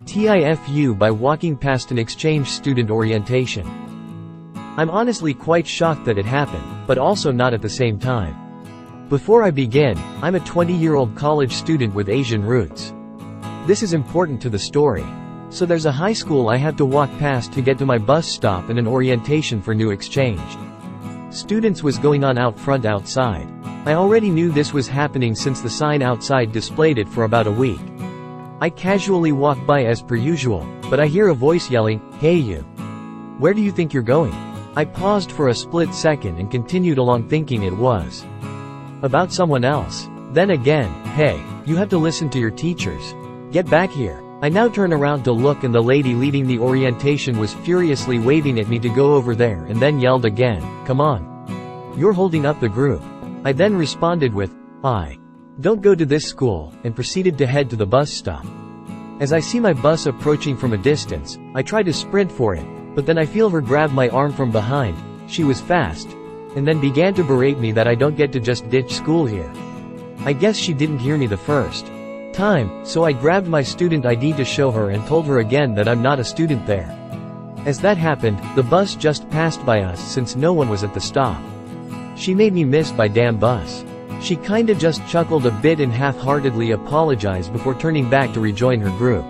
TIFU by walking past an exchange student orientation. I'm honestly quite shocked that it happened, but also not at the same time. Before I begin, I'm a 20-year-old college student with Asian roots. This is important to the story. So there's a high school I have to walk past to get to my bus stop and an orientation for new exchange students was going on out front outside. I already knew this was happening since the sign outside displayed it for about a week. I casually walk by as per usual, but I hear a voice yelling, "Hey you! Where do you think you're going?" I paused for a split second and continued along thinking it was about someone else. Then again, "Hey, you have to listen to your teachers. Get back here." I now turn around to look and the lady leading the orientation was furiously waving at me to go over there and then yelled again, "Come on. You're holding up the group." I then responded with, "I don't go to this school," and proceeded to head to the bus stop. As I see my bus approaching from a distance, I try to sprint for it, but then I feel her grab my arm from behind. She was fast, and then began to berate me that I don't get to just ditch school here. I guess she didn't hear me the first time, so I grabbed my student ID to show her and told her again that I'm not a student there. As that happened, the bus just passed by us since no one was at the stop. She made me miss my damn bus. She kinda just chuckled a bit and half-heartedly apologized before turning back to rejoin her group.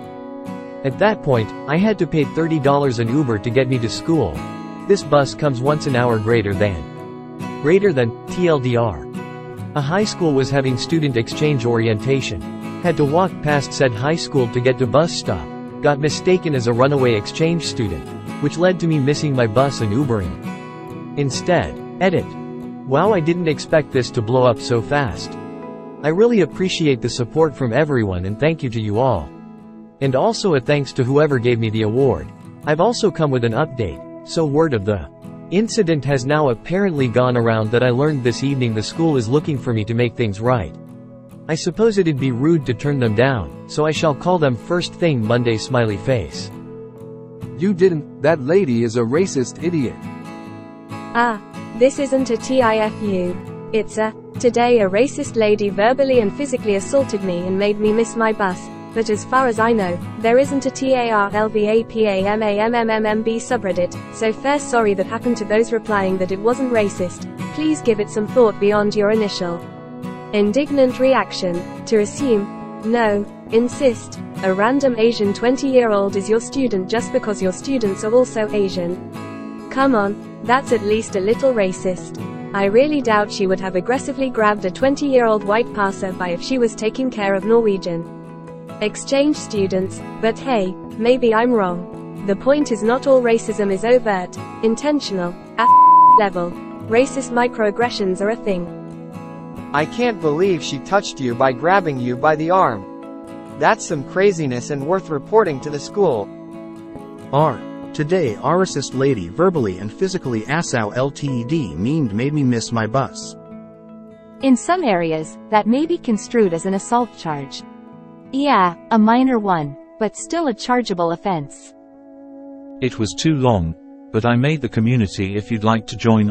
At that point, I had to pay $30 an Uber to get me to school. This bus comes once an hour greater than TLDR. A high school was having student exchange orientation. Had to walk past said high school to get to bus stop. Got mistaken as a runaway exchange student, which led to me missing my bus and Ubering instead. Edit. Wow, I didn't expect this to blow up so fast. I really appreciate the support from everyone and thank you to you all. And also a thanks to whoever gave me the award. I've also come with an update. So word of the incident has now apparently gone around that I learned this evening the school is looking for me to make things right. I suppose it'd be rude to turn them down, so I shall call them first thing Monday smiley face. You didn't, that lady is a racist idiot. This isn't a TIFU. It's today a racist lady verbally and physically assaulted me and made me miss my bus, but as far as I know, there isn't a TARLVAPAMAMMMB subreddit, so fair sorry that happened to those replying that it wasn't racist. Please give it some thought beyond your initial indignant reaction. To assume, no, insist, a random Asian 20-year-old is your student just because your students are also Asian. Come on, that's at least a little racist. I really doubt she would have aggressively grabbed a 20-year-old white passerby if she was taking care of Norwegian exchange students, but hey, maybe I'm wrong. The point is not all racism is overt, intentional, at level. Racist microaggressions are a thing. I can't believe she touched you by grabbing you by the arm. That's some craziness and worth reporting to the school. Today a racist lady verbally and physically assault LTED made me miss my bus. In some areas, that may be construed as an assault charge. Yeah, a minor one, but still a chargeable offense. It was too long, but I made the community if you'd like to join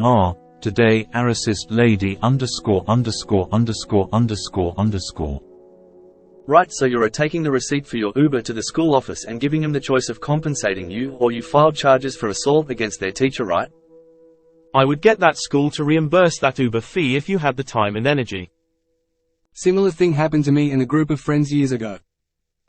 today a racist lady _______. Right, so you're taking the receipt for your Uber to the school office and giving them the choice of compensating you, or you filed charges for assault against their teacher, right? I would get that school to reimburse that Uber fee if you had the time and energy. Similar thing happened to me and a group of friends years ago.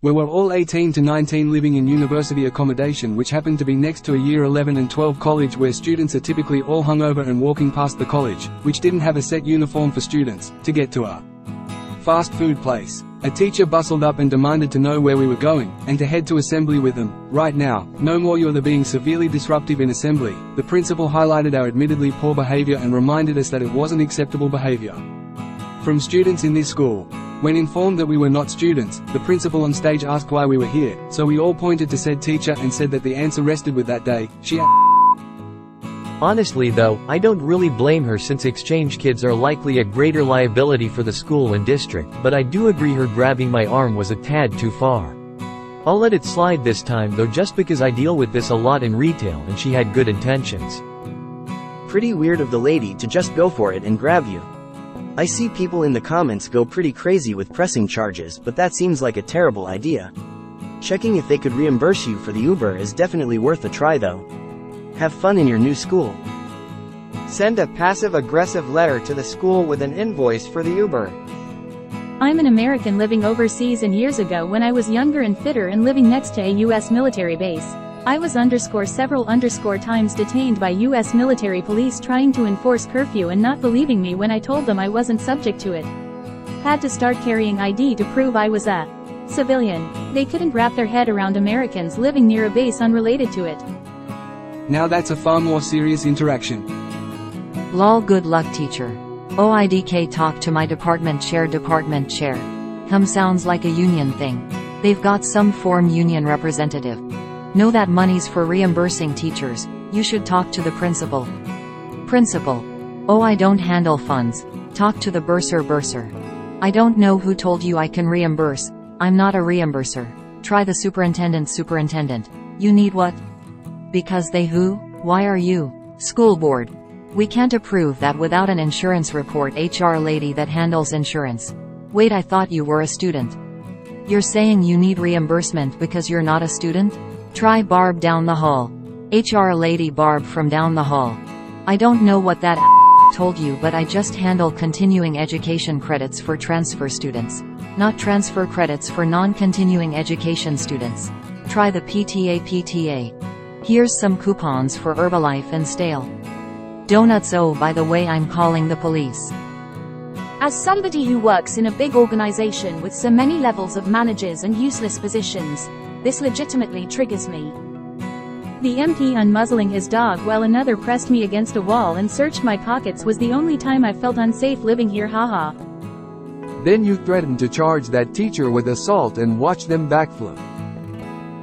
We were all 18 to 19 living in university accommodation, which happened to be next to a year 11 and 12 college where students are typically all hungover and walking past the college, which didn't have a set uniform for students, to get to a fast food place. A teacher bustled up and demanded to know where we were going, and to head to assembly with them. Right now, no more you're being severely disruptive in assembly. The principal highlighted our admittedly poor behavior and reminded us that it wasn't acceptable behavior from students in this school. When informed that we were not students, the principal on stage asked why we were here, so we all pointed to said teacher and said that the answer rested with that day. Honestly though, I don't really blame her since exchange kids are likely a greater liability for the school and district, but I do agree her grabbing my arm was a tad too far. I'll let it slide this time though, just because I deal with this a lot in retail and she had good intentions. Pretty weird of the lady to just go for it and grab you. I see people in the comments go pretty crazy with pressing charges, but that seems like a terrible idea. Checking if they could reimburse you for the Uber is definitely worth a try though. Have fun in your new school. Send a passive-aggressive letter to the school with an invoice for the Uber. I'm an American living overseas, and years ago when I was younger and fitter and living next to a US military base, I was several times detained by US military police trying to enforce curfew and not believing me when I told them I wasn't subject to it. Had to start carrying ID to prove I was a civilian. They couldn't wrap their head around Americans living near a base unrelated to it. Now that's a far more serious interaction. Lol, good luck teacher. OIDK, talk to my department chair. Sounds like a union thing. They've got some form union representative. Know that money's for reimbursing teachers. You should talk to the principal. Principal. Oh, I don't handle funds. Talk to the bursar. I don't know who told you I can reimburse. I'm not a reimburser. Try the superintendent. You need what? Because they who? Why are you? School board. We can't approve that without an insurance report. HR lady that handles insurance. Wait, I thought you were a student. You're saying you need reimbursement because you're not a student? Try Barb down the hall. HR lady Barb from down the hall. I don't know what that told you, but I just handle continuing education credits for transfer students, not transfer credits for non-continuing education students. Try the PTA. Here's some coupons for Herbalife and Stale Donuts. Oh, by the way, I'm calling the police. As somebody who works in a big organization with so many levels of managers and useless positions, this legitimately triggers me. The MP unmuzzling his dog while another pressed me against a wall and searched my pockets was the only time I felt unsafe living here, haha. Then you threatened to charge that teacher with assault and watch them backflip.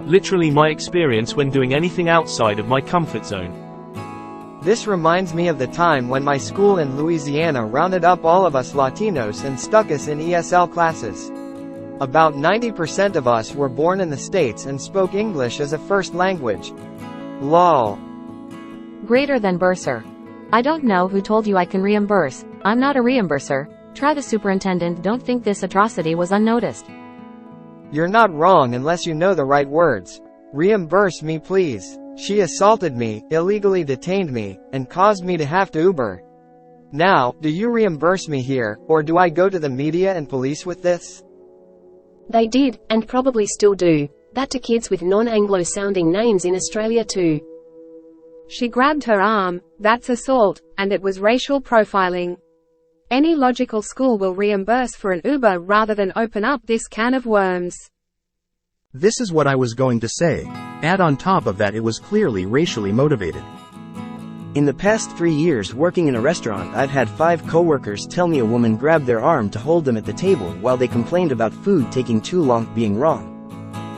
Literally my experience when doing anything outside of my comfort zone. This reminds me of the time when my school in Louisiana rounded up all of us Latinos and stuck us in ESL classes. About 90% of us were born in the States and spoke English as a first language. Lol. Greater than bursar. I don't know who told you I can reimburse. I'm not a reimburser. Try the superintendent. Don't think this atrocity was unnoticed. You're not wrong unless you know the right words. Reimburse me, please. She assaulted me, illegally detained me, and caused me to have to Uber. Now, do you reimburse me here, or do I go to the media and police with this? They did, and probably still do, that to kids with non-Anglo-sounding names in Australia too. She grabbed her arm, that's assault, and it was racial profiling. Any logical school will reimburse for an Uber rather than open up this can of worms. This is what I was going to say. Add on top of that, it was clearly racially motivated. In the past 3 years working in a restaurant, I've had 5 coworkers tell me a woman grabbed their arm to hold them at the table while they complained about food taking too long being wrong.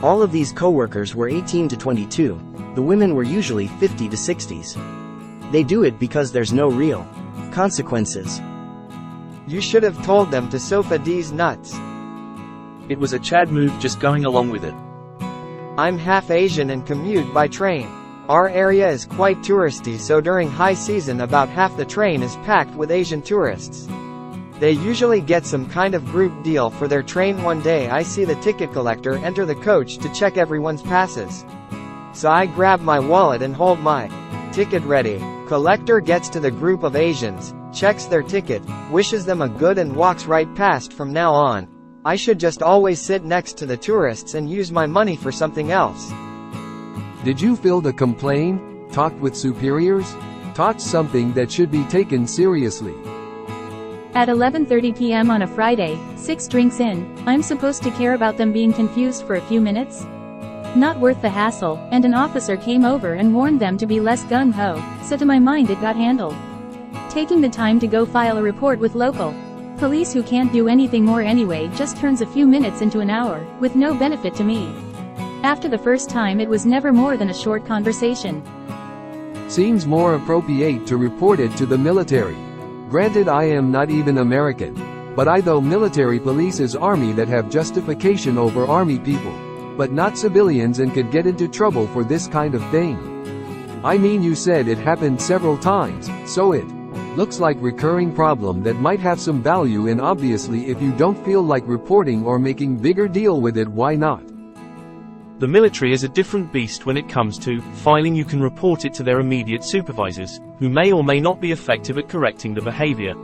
All of these coworkers were 18 to 22. The women were usually 50 to 60s. They do it because there's no real consequences. You should have told them to sofa D's nuts. It was a Chad move, just going along with it. I'm half Asian and commute by train. Our area is quite touristy, so during high season about half the train is packed with Asian tourists. They usually get some kind of group deal for their train. One day I see the ticket collector enter the coach to check everyone's passes. So I grab my wallet and hold my ticket ready. Collector gets to the group of Asians, checks their ticket, wishes them a good and walks right past. From now on, I should just always sit next to the tourists and use my money for something else. Did you fill the complaint? Talked with superiors? Taught something that should be taken seriously? At 11:30 p.m. on a Friday, 6 drinks in, I'm supposed to care about them being confused for a few minutes? Not worth the hassle, and an officer came over and warned them to be less gung-ho, so to my mind it got handled. Taking the time to go file a report with local police who can't do anything more anyway just turns a few minutes into an hour, with no benefit to me. After the first time it was never more than a short conversation. Seems more appropriate to report it to the military. Granted, I am not even American, but I though military police is army that have justification over army people, but not civilians, and could get into trouble for this kind of thing. I mean, you said it happened several times, so it looks like recurring problem that might have some value, and obviously if you don't feel like reporting or making bigger deal with it, why not? The military is a different beast when it comes to filing. You can report it to their immediate supervisors, who may or may not be effective at correcting the behavior.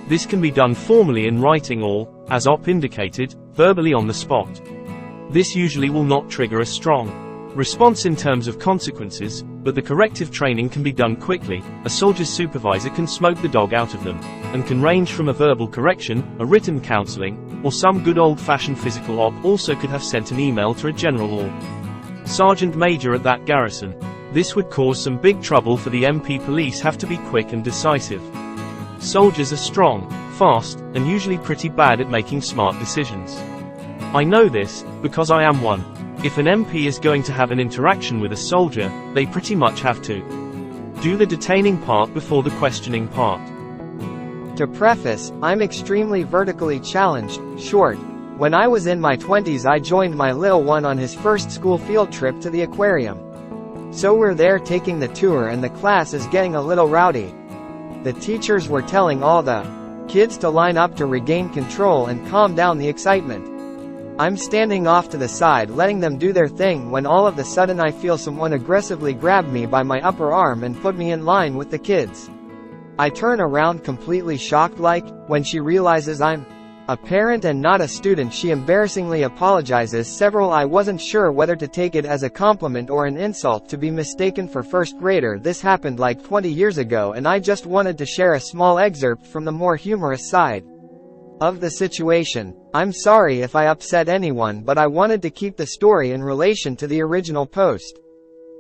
This can be done formally in writing or, as OP indicated, verbally on the spot. This usually will not trigger a strong response in terms of consequences, but the corrective training can be done quickly. A soldier's supervisor can smoke the dog out of them, and can range from a verbal correction, a written counseling, or some good old-fashioned physical. OP also could have sent an email to a general or sergeant major at that garrison. This would cause some big trouble for the MP. Police have to be quick and decisive. Soldiers are strong, fast, and usually pretty bad at making smart decisions. I know this, because I am one. If an MP is going to have an interaction with a soldier, they pretty much have to do the detaining part before the questioning part. To preface, I'm extremely vertically challenged, short. When I was in my 20s I joined my lil one on his first school field trip to the aquarium. So we're there taking the tour and the class is getting a little rowdy. The teachers were telling all the kids to line up to regain control and calm down the excitement. I'm standing off to the side letting them do their thing when all of a sudden I feel someone aggressively grab me by my upper arm and put me in line with the kids. I turn around completely shocked. When she realizes I'm a parent and not a student, she embarrassingly apologizes several. I wasn't sure whether to take it as a compliment or an insult to be mistaken for first grader. This happened like 20 years ago and I just wanted to share a small excerpt from the more humorous side of the situation. I'm sorry if I upset anyone, but I wanted to keep the story in relation to the original post.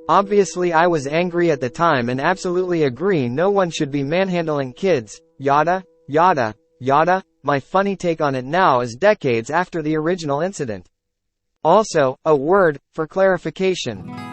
Obviously I was angry at the time and absolutely agree no one should be manhandling kids, yada, yada, yada. My funny take on it now is decades after the original incident. Also, a word for clarification.